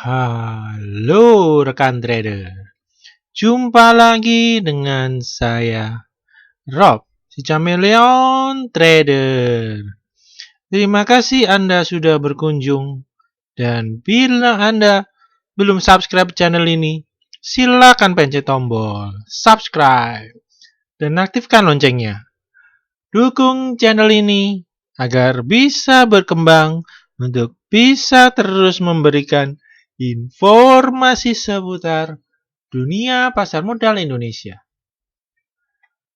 Halo rekan trader, jumpa lagi dengan saya Rob, si Chameleon Trader. Terima kasih Anda sudah berkunjung, dan bila Anda belum subscribe channel ini, silakan pencet tombol subscribe dan aktifkan loncengnya. Dukung channel ini agar bisa berkembang untuk bisa terus memberikan informasi seputar dunia pasar modal Indonesia.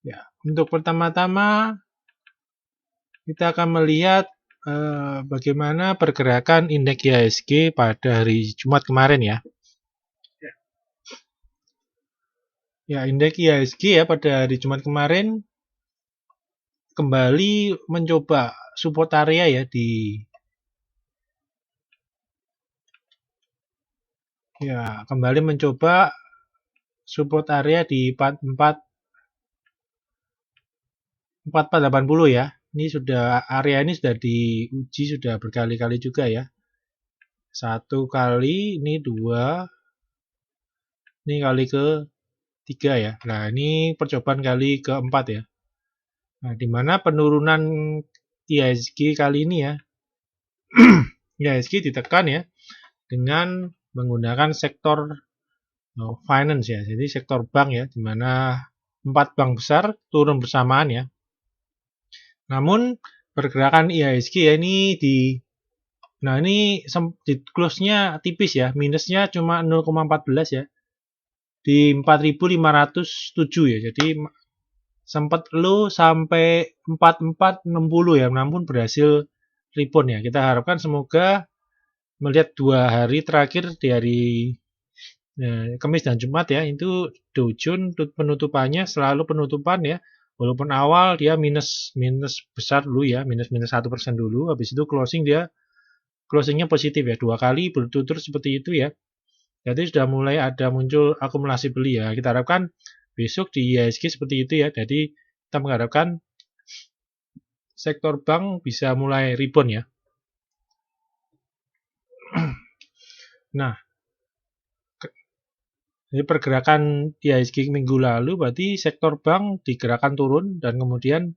Ya, untuk pertama-tama kita akan melihat bagaimana pergerakan indeks IHSG pada hari Jumat kemarin ya. Ya, indeks IHSG ya pada hari Jumat kemarin kembali mencoba support area ya kembali mencoba support area di 4480 ya. Area ini sudah diuji sudah berkali-kali juga ya. Satu kali, ini dua, ini kali ke-3 ya. Nah, ini percobaan kali ke-4 ya. Nah, di mana penurunan IHSG kali ini ya, IHSG ditekan ya dengan menggunakan sektor finance ya. Jadi sektor bank ya, di mana 4 bank besar turun bersamaan ya. Namun pergerakan IHSG ya ini di close-nya tipis ya, minusnya cuma 0,14 ya. Di 4.507 ya. Jadi sempat low sampai 4460 ya, namun berhasil rebound ya. Kita harapkan semoga melihat 2 hari terakhir di hari Kamis dan Jumat ya, itu Dow Jones penutupannya selalu penutupan ya. Walaupun awal dia minus besar dulu ya, minus 1% dulu, habis itu closingnya positif ya, 2 kali berturut-turut seperti itu ya. Jadi sudah mulai ada muncul akumulasi beli ya. Kita harapkan besok di IHSG seperti itu ya. Jadi kita mengharapkan sektor bank bisa mulai rebound ya. Nah, jadi pergerakan IHSG minggu lalu berarti sektor bank digerakkan turun dan kemudian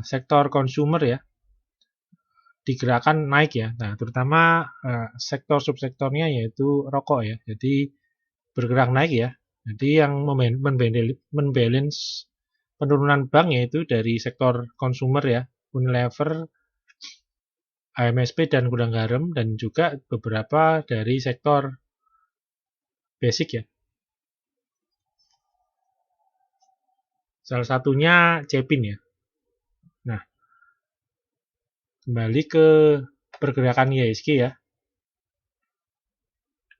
sektor consumer ya digerakkan naik ya. Nah, terutama sektor subsektornya yaitu rokok ya. Jadi bergerak naik ya. Jadi yang membalance penurunan bank yaitu dari sektor consumer ya, Unilever, AMSP dan Gudang Garam, dan juga beberapa dari sektor basic ya. Salah satunya Cepin ya. Nah, kembali ke pergerakan IHSG ya.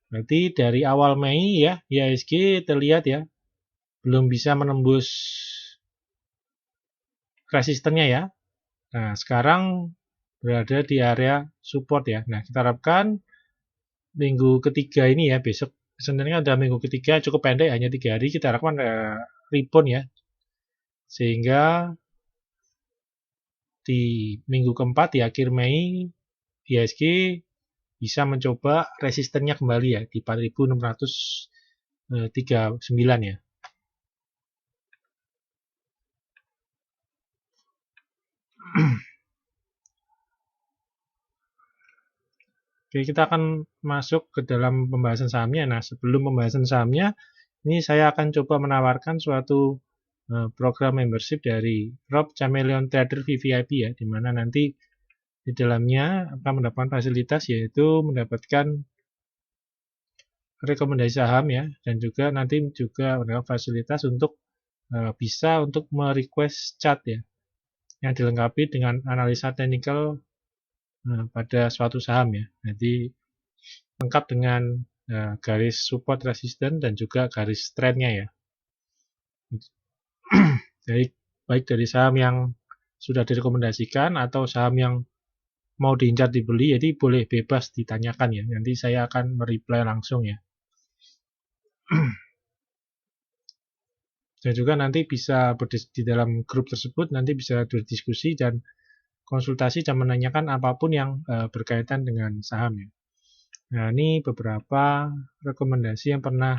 Berarti dari awal Mei ya, IHSG terlihat ya, belum bisa menembus resistennya ya. Nah, sekarang berada di area support ya. Nah, kita harapkan minggu ketiga ini ya, besok sebenarnya ada minggu ketiga cukup pendek, hanya 3 hari, kita harapkan rebound ya. Sehingga di minggu keempat di akhir Mei IHSG bisa mencoba resistennya kembali ya di 4.639 ya. Oke, kita akan masuk ke dalam pembahasan sahamnya. Nah, sebelum pembahasan sahamnya, ini saya akan coba menawarkan suatu program membership dari Rob Chameleon Trader VVIP ya, di mana nanti di dalamnya akan mendapatkan fasilitas yaitu mendapatkan rekomendasi saham ya, dan juga nanti juga mendapatkan fasilitas untuk bisa untuk merequest chart ya, yang dilengkapi dengan analisa teknikal pada suatu saham ya. Jadi lengkap dengan garis support resisten dan juga garis trendnya ya. Jadi baik dari saham yang sudah direkomendasikan atau saham yang mau diincar dibeli, jadi boleh bebas ditanyakan ya. Nanti saya akan mereply langsung ya. Dan juga nanti bisa di dalam grup tersebut nanti bisa berdiskusi dan konsultasi dan menanyakan apapun yang berkaitan dengan saham ya. Nah, ini beberapa rekomendasi yang pernah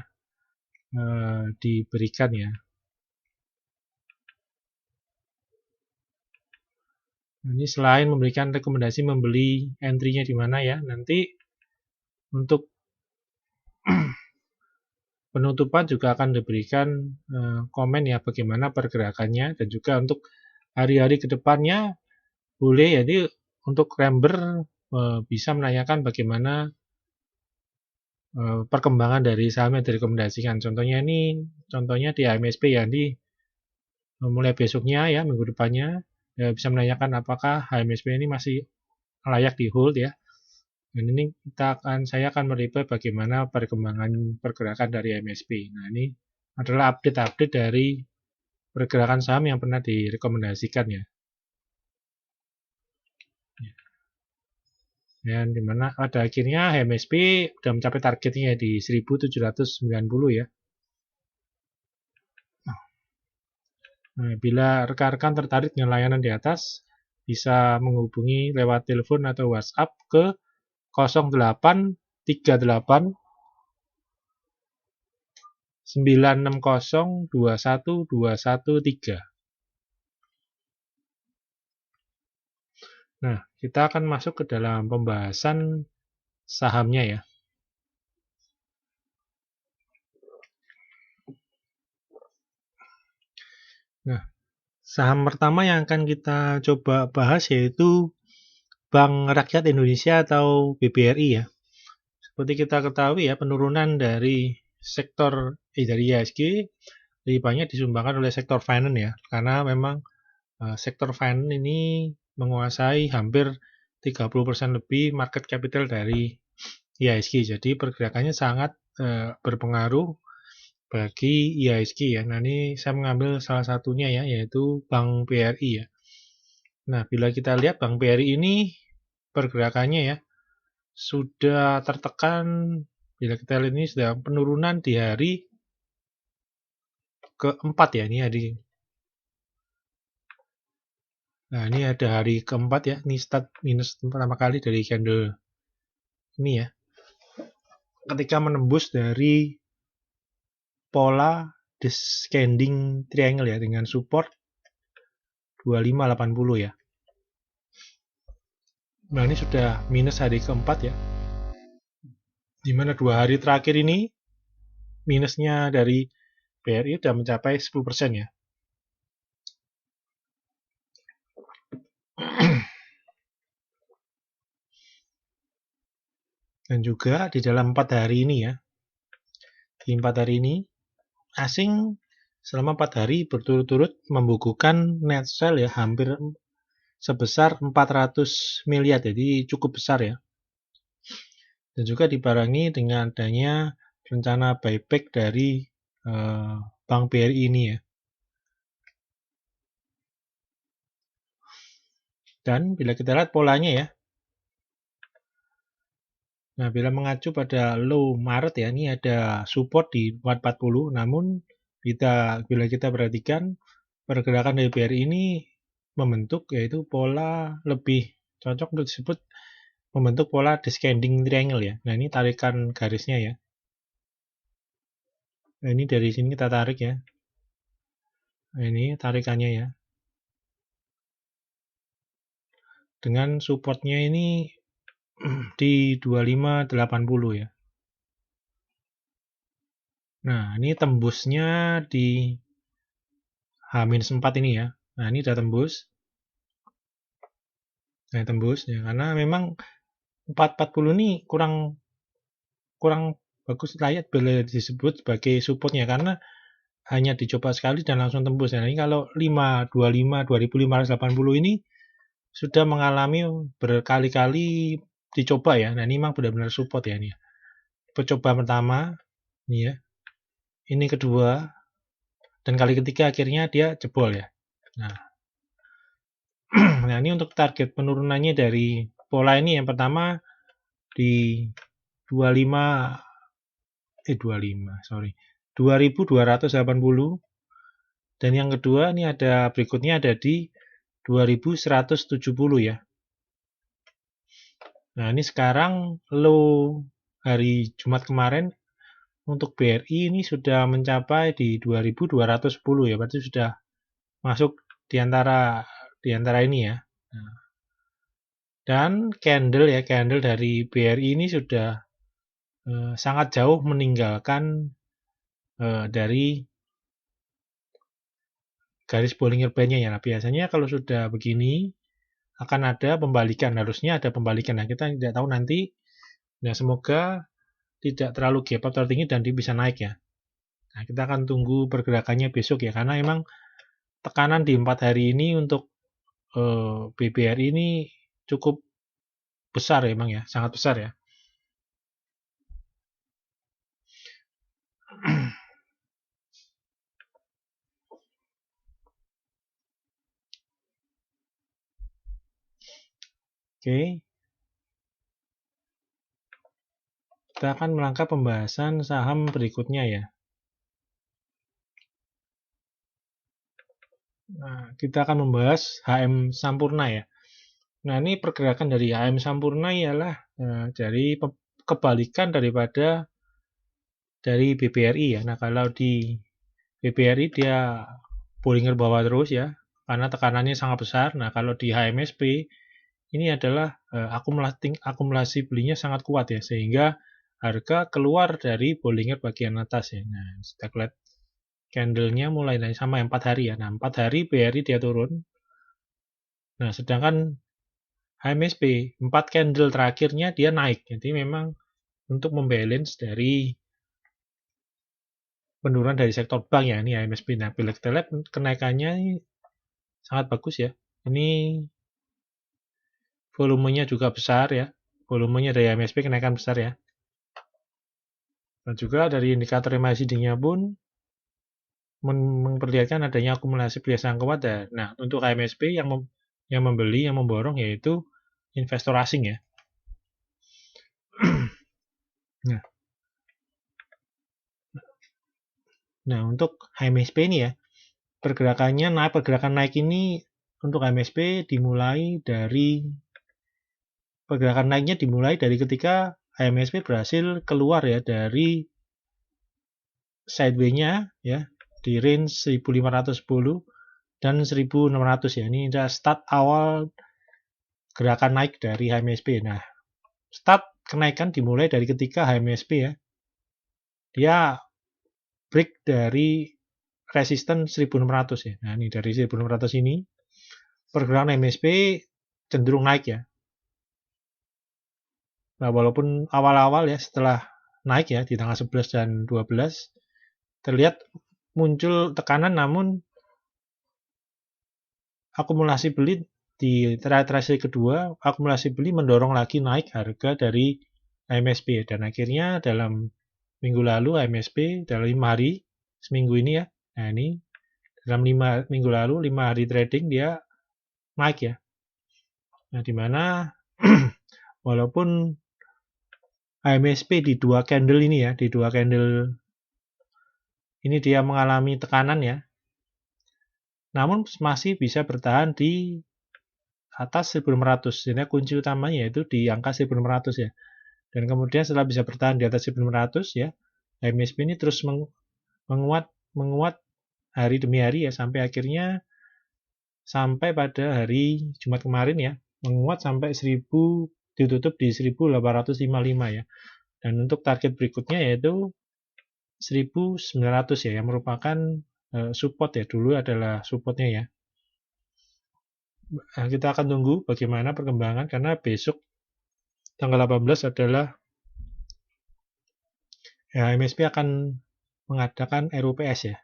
diberikan ya. Ini selain memberikan rekomendasi membeli entry-nya di mana ya, nanti untuk penutupan juga akan diberikan komen ya bagaimana pergerakannya, dan juga untuk hari-hari kedepannya boleh jadi untuk member bisa menanyakan bagaimana perkembangan dari saham yang direkomendasikan. Contohnya di AMSP ya, di mulai besoknya ya, minggu depannya ya, bisa menanyakan apakah HMSP ini masih layak di hold ya. Dan ini saya akan mereview bagaimana perkembangan pergerakan dari MSP. Nah, ini adalah update-update dari pergerakan saham yang pernah direkomendasikan ya. Dan dimana pada akhirnya MSP sudah mencapai targetnya di 1790 ya. Nah, bila rekan-rekan tertarik dengan layanan di atas, bisa menghubungi lewat telepon atau WhatsApp ke 0838 960 21213. Nah, kita akan masuk ke dalam pembahasan sahamnya ya. Nah, saham pertama yang akan kita coba bahas yaitu Bank Rakyat Indonesia atau BBRI ya. Seperti kita ketahui ya, penurunan dari dari IHSG lebih banyak disumbangkan oleh sektor finance ya. Karena memang sektor finance ini menguasai hampir 30% lebih market capital dari IHSG. Jadi pergerakannya sangat berpengaruh bagi IHSG ya. Nah, ini saya mengambil salah satunya ya, yaitu Bank BRI ya. Nah, bila kita lihat Bank BRI ini pergerakannya ya sudah tertekan, bila kita lihat ini sudah penurunan di hari keempat ya, ini nah, ini ada hari keempat ya, ini start minus pertama kali dari candle ini ya. Ketika menembus dari pola descending triangle ya, dengan support 2580 ya. Nah, ini sudah minus hari keempat ya. Dimana 2 hari terakhir ini minusnya dari BRI sudah mencapai 10% ya. Dan juga di dalam 4 hari ini ya, di 4 hari ini asing selama 4 hari berturut-turut membukukan net sell ya hampir sebesar 400 miliar, jadi cukup besar ya. Dan juga dibarengi dengan adanya rencana buyback dari Bank BRI ini ya. Dan bila kita lihat polanya ya, nah bila mengacu pada low Maret ya, ini ada support di 440, namun bila kita perhatikan pergerakan dari BRI ini membentuk yaitu pola lebih cocok untuk disebut membentuk pola descending triangle ya. Nah, ini tarikan garisnya ya. Nah, ini dari sini kita tarik ya. Nah, ini tarikannya ya. Dengan supportnya ini di 2580 ya. Nah, ini tembusnya di H-4 ini ya. Nah, ini udah tembus. Nah, tembus ya, karena memang 440 ini kurang bagus layak bila disebut sebagai supportnya, karena hanya dicoba sekali dan langsung tembus. Nah, ini kalau 525 2580 ini sudah mengalami berkali-kali dicoba ya. Nah, ini memang benar-benar support ya ini. Percobaan pertama ini ya. Ini kedua dan kali ketiga akhirnya dia jebol ya. Nah, nah ini untuk target penurunannya dari pola ini yang pertama di 2280 dan yang kedua ini berikutnya ada di 2170 ya. Nah, ini sekarang low hari Jumat kemarin untuk BRI ini sudah mencapai di 2210 ya, berarti sudah masuk di antara ini ya. Nah, dan candle dari BRI ini sudah sangat jauh meninggalkan dari garis Bollinger Band-nya ya. Nah, biasanya kalau sudah begini akan ada pembalikan, harusnya ada pembalikan. Nah, kita tidak tahu nanti. Nah, semoga tidak terlalu gap up terlalu tinggi dan dia bisa naik ya. Nah, kita akan tunggu pergerakannya besok ya, karena emang tekanan di 4 hari ini untuk BBRI ini cukup besar ya, emang ya, sangat besar ya. Oke, kita akan melangkah pembahasan saham berikutnya ya. Nah, kita akan membahas HM Sampurna ya. Nah, ini pergerakan dari HM Sampurna ialah dari kebalikan daripada dari BBRI ya. Nah, kalau di BBRI dia Bollinger bawah terus ya, karena tekanannya sangat besar. Nah, kalau di HMSP ini adalah akumulasi belinya sangat kuat ya, sehingga harga keluar dari Bollinger bagian atas ya. Nah, kita lihat candle-nya mulai dari sama 4 hari ya. Nah, 4 hari BRI dia turun. Nah, sedangkan HMSP 4 candle terakhirnya dia naik. Jadi memang untuk membalance dari penurunan dari sektor bank ya, ini HMSP. Nah, bila kita lihat kenaikannya sangat bagus ya. Ini volumenya juga besar ya. Volumenya dari HMSP kenaikan besar ya. Dan juga dari indikator MACD-nya pun memperlihatkan adanya akumulasi beli yang kuat ya. Nah, untuk HMSP yang membeli, yang memborong yaitu investor asing ya. Nah, untuk HMSP ini ya, pergerakan naik ini untuk HMSP pergerakan naiknya dimulai dari ketika HMSP berhasil keluar ya dari sideway-nya ya di range 1510 dan 1600 ya. Ini adalah start awal gerakan naik dari HMSP. Nah, start kenaikan dimulai dari ketika HMSP ya. Dia break dari resisten 1600 ya. Nah, ini dari 1600 ini pergerakan HMSP cenderung naik ya. Nah, walaupun awal-awal ya setelah naik ya di tanggal 11 dan 12 terlihat muncul tekanan, namun akumulasi beli di trade kedua, akumulasi beli mendorong lagi naik harga dari HMSP dan akhirnya dalam minggu lalu HMSP dalam 5 hari seminggu ini ya. Nah, ini dalam 5 minggu lalu 5 hari trading dia naik ya. Nah, di mana walaupun HMSP di dua candle ini ya, di dua candle ini dia mengalami tekanan ya. Namun masih bisa bertahan di atas 1600. Jadi kunci utamanya yaitu di angka 1600 ya. Dan kemudian setelah bisa bertahan di atas 1600 ya, HMSP ini terus menguat hari demi hari ya sampai akhirnya sampai pada hari Jumat kemarin ya, menguat sampai 1000 ditutup di 1855 ya. Dan untuk target berikutnya yaitu 1900 ya, yang merupakan support ya, dulu adalah supportnya ya. Nah, kita akan tunggu bagaimana perkembangan karena besok tanggal 18 adalah ya, MSP akan mengadakan RUPS ya.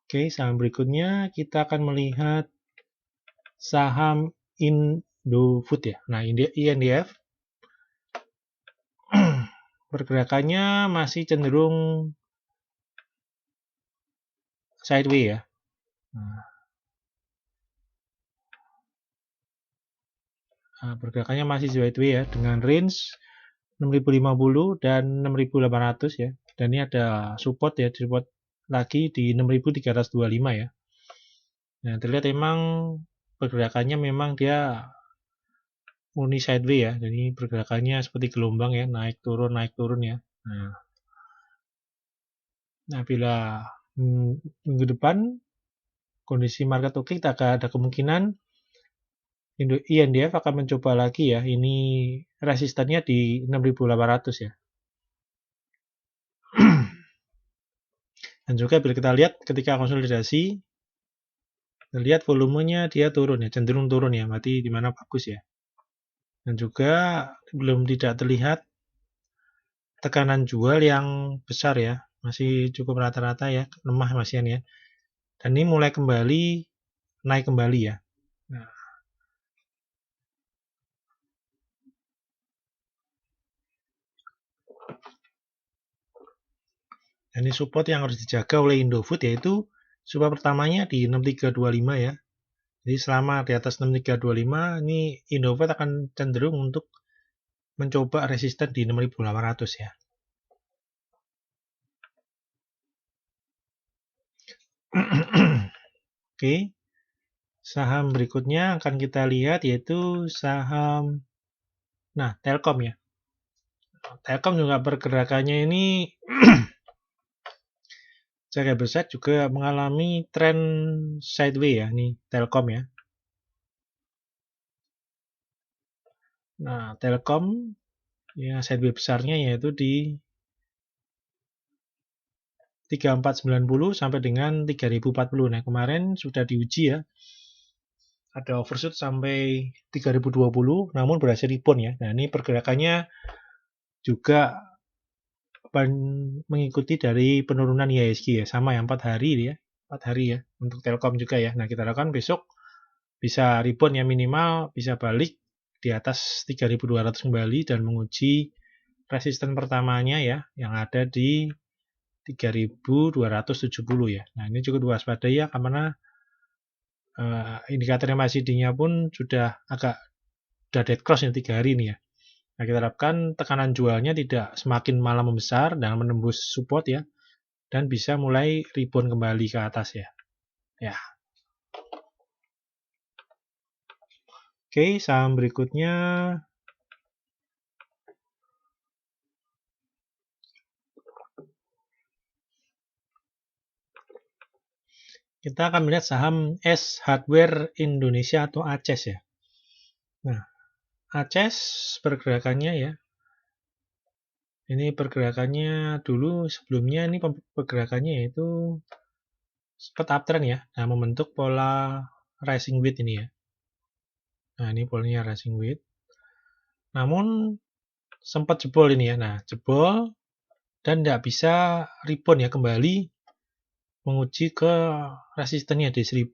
Oke, saham berikutnya kita akan melihat saham Indofood ya. Nah, INDF pergerakannya masih cenderung sideways ya. Nah, pergerakannya masih sideways ya dengan range 6050 dan 6800 ya. Dan ini ada support ya, support lagi di 6325 ya. Nah, terlihat emang pergerakannya memang dia murni sideways ya. Jadi pergerakannya seperti gelombang ya, naik turun ya. Nah bila minggu depan kondisi market oke, kita akan ada kemungkinan INDF akan mencoba lagi ya. Ini resistannya di 6.800 ya. Dan juga bila kita lihat ketika konsolidasi, kita lihat volumenya dia turun ya, cenderung turun ya, berarti di mana bagus ya. Dan juga belum tidak terlihat tekanan jual yang besar ya, masih cukup rata-rata ya, lemah masihan ya. Dan ini mulai kembali naik kembali ya. Nah, ini support yang harus dijaga oleh Indofood yaitu support pertamanya di 6325 ya. Jadi selama di atas 6325 ini Indofood akan cenderung untuk mencoba resisten di 6.800 ya. Oke. Saham berikutnya akan kita lihat yaitu saham Telkom ya. Telkom juga pergerakannya ini secara besar juga mengalami tren sideways ya, nih Telkom ya. Nah, Telkom ya sideways besarnya yaitu di 3490 sampai dengan 3040. Nah, kemarin sudah diuji ya. Ada overshoot sampai 3020 namun berhasil rebound ya. Nah, ini pergerakannya juga mengikuti dari penurunan IHSG ya, sama ya 4 hari ya. 4 hari ya untuk Telkom juga ya. Nah, kita harapkan besok bisa rebound ya, minimal bisa balik di atas 3.200 kembali dan menguji resisten pertamanya ya yang ada di 3.270 ya. Nah, ini cukup diwaspadai ya karena indikator MACD-nya pun sudah dead cross ya 3 hari ini ya. Nah, kita harapkan tekanan jualnya tidak semakin malah membesar dan menembus support ya, dan bisa mulai rebound kembali ke atas ya. Ya. Oke, saham berikutnya kita akan melihat saham S Hardware Indonesia atau ACES ya. Nah, ACES pergerakannya ya. Ini pergerakannya dulu sebelumnya ini pergerakannya yaitu sempat uptrend ya. Nah, membentuk pola rising wedge ini ya. Nah, ini polanya rising wedge. Namun sempat jebol ini ya. Nah, jebol dan tidak bisa rebound ya kembali menguji ke resistennya di 1.500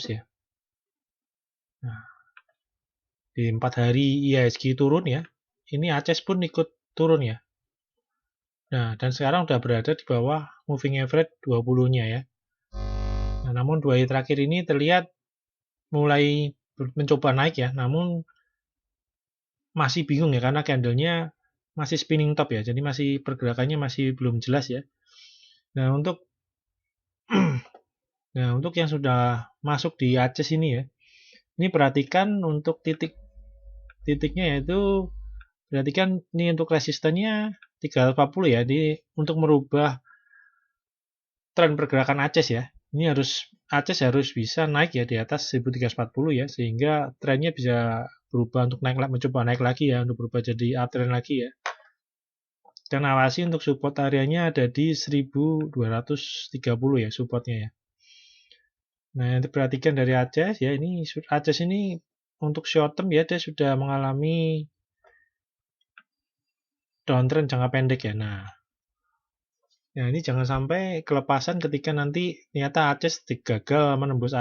ya. Nah, di 4 hari IHSG turun ya. Ini ACES pun ikut turun ya. Nah, dan sekarang sudah berada di bawah moving average 20-nya ya. Nah, namun 2 hari terakhir ini terlihat mulai mencoba naik ya, namun masih bingung ya karena candlenya masih spinning top ya, jadi masih pergerakannya masih belum jelas ya. Nah, untuk yang sudah masuk di ACES ini ya, ini perhatikan untuk titiknya yaitu perhatikan ini untuk resistennya 340 ya, untuk merubah tren pergerakan ACES ya. Ini ACES harus bisa naik ya di atas 1340 ya, sehingga trennya bisa berubah untuk mencoba naik lagi ya, untuk berubah jadi uptrend lagi ya. Dan awasi untuk support areanya ada di 1230 ya supportnya ya. Nah, yang diperhatikan dari ACES ya, ini ACES ini untuk short term ya dia sudah mengalami downtrend jangka pendek ya. Nah, ini jangan sampai kelepasan ketika nanti ternyata ACES gagal menembus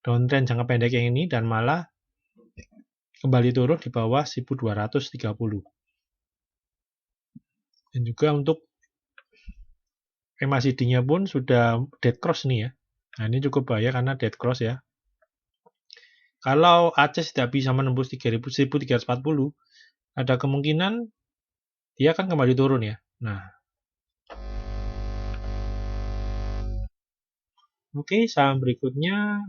downtrend jangka pendek yang ini dan malah kembali turun di bawah 1230. Dan juga untuk MACD-nya pun sudah dead cross nih ya. Nah, ini cukup bahaya karena dead cross ya. Kalau ACES tidak bisa menembus 1340, ada kemungkinan dia akan kembali turun ya. Nah, oke, saham berikutnya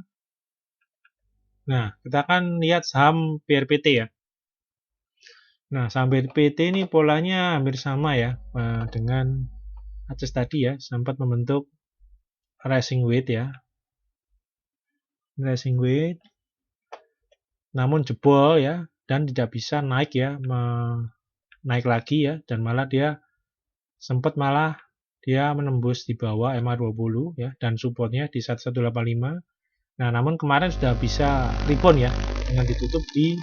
Nah, kita akan lihat saham BRPT ya. Nah, saham BRPT ini polanya hampir sama ya dengan Aces tadi ya, sempat membentuk rising wedge ya. Rising wedge, namun jebol ya, dan tidak bisa naik ya, naik lagi ya, dan malah dia sempat dia menembus di bawah MA20 ya, dan supportnya di 1185. Nah, namun kemarin sudah bisa rebound ya, dengan ditutup di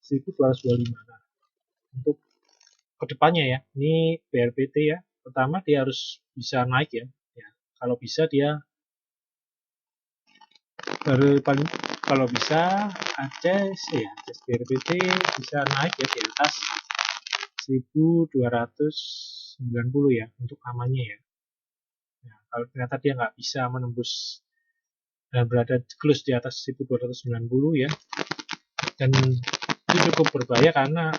1225. Nah, untuk kedepannya ya, ini BRPT ya, pertama dia harus bisa naik ya. Kalau bisa dia baru paling, kalau bisa Aces ya, Aces BRPT bisa naik ya di atas 1290 ya untuk amannya ya. Nah, kalau ternyata dia nggak bisa menembus dan berada close di atas 1290 ya, dan itu cukup berbahaya karena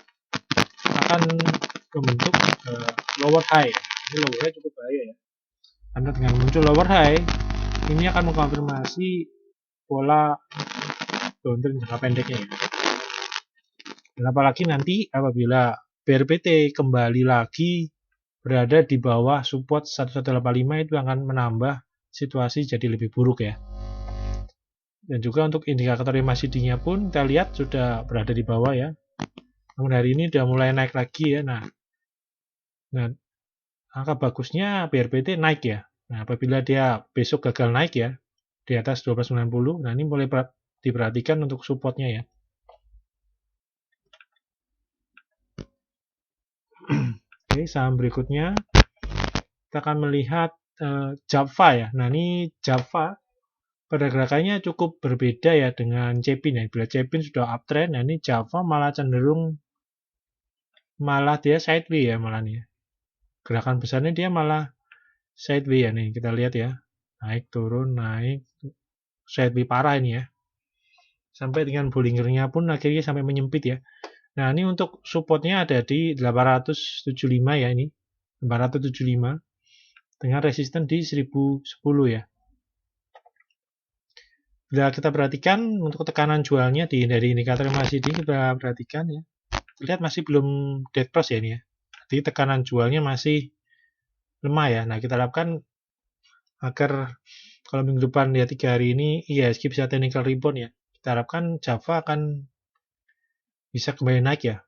akan membentuk lower high. Ini lower high cukup bahaya ya, karena dengan muncul lower high ini akan mengkonfirmasi pola downtrend jangka pendeknya ya. Dan apalagi nanti apabila BRPT kembali lagi berada di bawah support 1185, itu akan menambah situasi jadi lebih buruk ya. Dan juga untuk indikator MACD-nya pun kita lihat sudah berada di bawah ya. Namun hari ini sudah mulai naik lagi ya. Nah, angka bagusnya BRPT naik ya. Nah, apabila dia besok gagal naik ya di atas 1290, nah ini boleh diperhatikan untuk supportnya ya. Oke, saham berikutnya kita akan melihat Java ya. Nah, ini Java pergerakannya cukup berbeda ya dengan Cepin ya. Bila Cepin sudah uptrend, nah ini Java malah cenderung dia sideways ya malah nih. Gerakan besarnya dia malah sideways ya nih, kita lihat ya. Naik turun, naik sideways parah ini ya. Sampai dengan Bollingernya pun akhirnya sampai menyempit ya. Nah, ini untuk supportnya ada di 875 ya ini. 875 dengan resisten di 1010 ya. Bila kita perhatikan untuk tekanan jualnya dari indikator MACD, kita perhatikan ya. Lihat masih belum dead cross ya ini ya. Jadi tekanan jualnya masih lemah ya. Nah, kita harapkan agar kalau minggu depan ya 3 hari ini IHSG bisa technical rebound ya. Kita harapkan Java akan bisa kembali naik ya.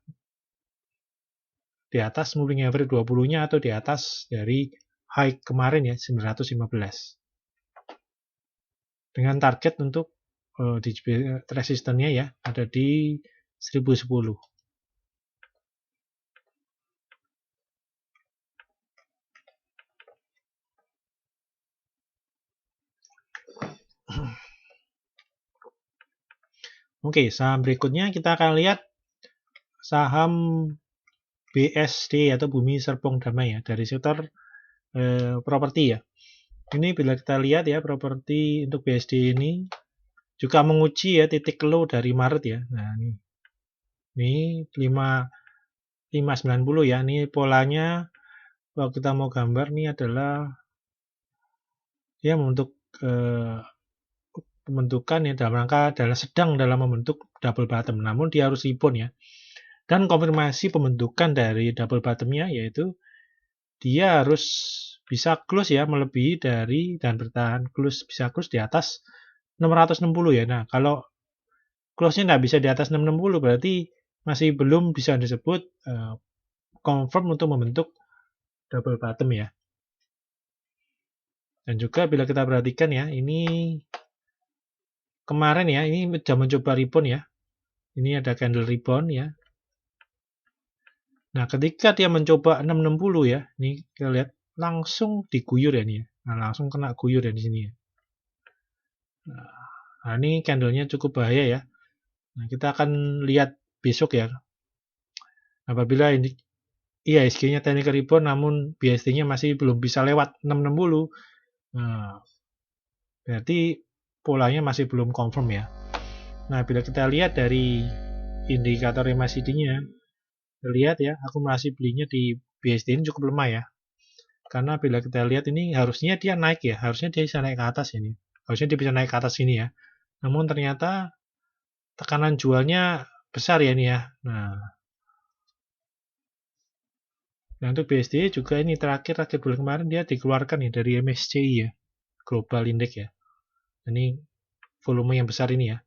Di atas moving average 20-nya atau di atas dari high kemarin ya 915. Dengan target untuk di resistennya ya ada di 1010. Oke, saham berikutnya kita akan lihat saham BSD atau Bumi Serpong Damai ya, dari sektor properti ya. Ini bila kita lihat ya, properti untuk BSD ini juga menguji ya titik low dari Maret ya. Nah, ini 590 ya. Ini polanya kalau kita mau gambar nih adalah ya membentuk pembentukan ya dalam rangka sedang dalam membentuk double bottom, namun dia harus rebound ya. Dan konfirmasi pembentukan dari double bottomnya yaitu dia harus bisa close ya melebihi dari dan bertahan bisa close di atas 660 ya. Nah, kalau close-nya nggak bisa di atas 660 berarti masih belum bisa disebut confirm untuk membentuk double bottom ya. Dan juga bila kita perhatikan ya, ini kemarin ya, ini sudah mencoba rebound ya. Ini ada candle rebound ya. Nah, ketika dia mencoba 660 ya, ini kita lihat langsung diguyur ya nih ya. Nah, langsung kena guyur ya di sini ya. Nah, ini candlenya cukup bahaya ya. Nah, kita akan lihat besok ya. Apabila ini IHSG-nya technical rebound namun BSD-nya masih belum bisa lewat 660, nah, berarti polanya masih belum confirm ya. Nah, bila kita lihat dari indikator MACD-nya, lihat ya, akumulasi belinya di BSD ini cukup lemah ya. Karena bila kita lihat ini harusnya dia naik ya, harusnya dia bisa naik ke atas ini. Harusnya dia bisa naik ke atas ini ya. Namun ternyata tekanan jualnya besar ya ini ya. Nah untuk BSD juga ini terakhir bulan kemarin dia dikeluarkan nih dari MSCI ya, Global Index ya. Ini volume yang besar ini ya.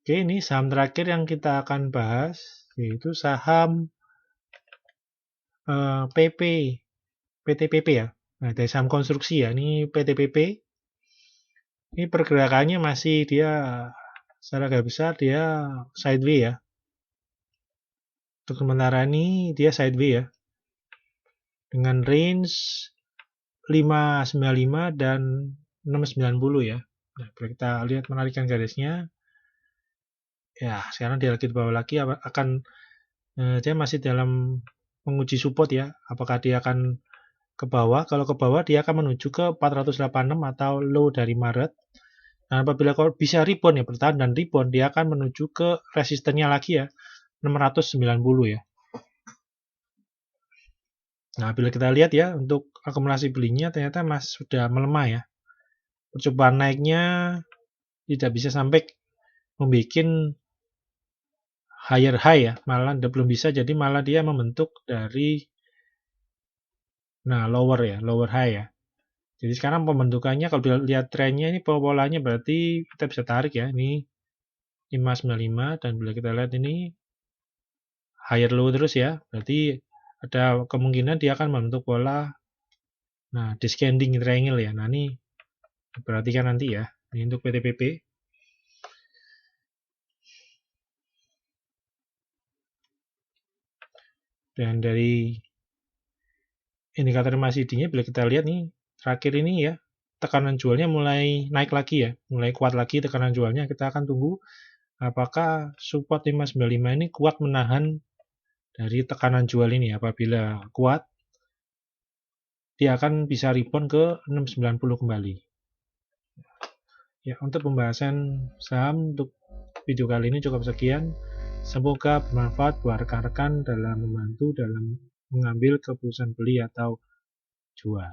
Oke, ini saham terakhir yang kita akan bahas yaitu saham PT PP ya. Nah, dari saham konstruksi ya. Ini PT PP. Ini pergerakannya masih dia secara garis besar dia sideways ya. Untuk sementara ini dia sideways ya. Dengan range 595 dan 690 ya. Nah, kita lihat menarikan garisnya. Ya, sekarang dia lagi di bawah lagi akan dia masih dalam menguji support ya. Apakah dia akan ke bawah? Kalau ke bawah dia akan menuju ke 486 atau low dari Maret. Nah, apabila kalau bisa rebound ya bertahan dan rebound, dia akan menuju ke resistennya lagi ya, 690 ya. Nah, bila kita lihat ya untuk akumulasi belinya ternyata masih sudah melemah ya. Percobaan naiknya tidak bisa sampai membuat higher high ya, malah belum bisa, jadi malah dia membentuk dari lower high ya. Jadi sekarang pembentukannya kalau dilihat trennya ini polanya berarti kita bisa tarik ya, ini 595 dan bila kita lihat ini higher low terus ya, berarti ada kemungkinan dia akan membentuk pola descending triangle ya. Nah ini perhatikan nanti ya, ini untuk PTPP. Dan dari indikator MACD-nya bila kita lihat nih terakhir ini ya, tekanan jualnya mulai naik lagi ya, mulai kuat lagi tekanan jualnya. Kita akan tunggu apakah support 595 ini kuat menahan dari tekanan jual ini. Apabila kuat, dia akan bisa rebound ke 690 kembali. Ya, untuk pembahasan saham untuk video kali ini cukup sekian. Semoga bermanfaat buat rekan-rekan dalam membantu dalam mengambil keputusan beli atau jual.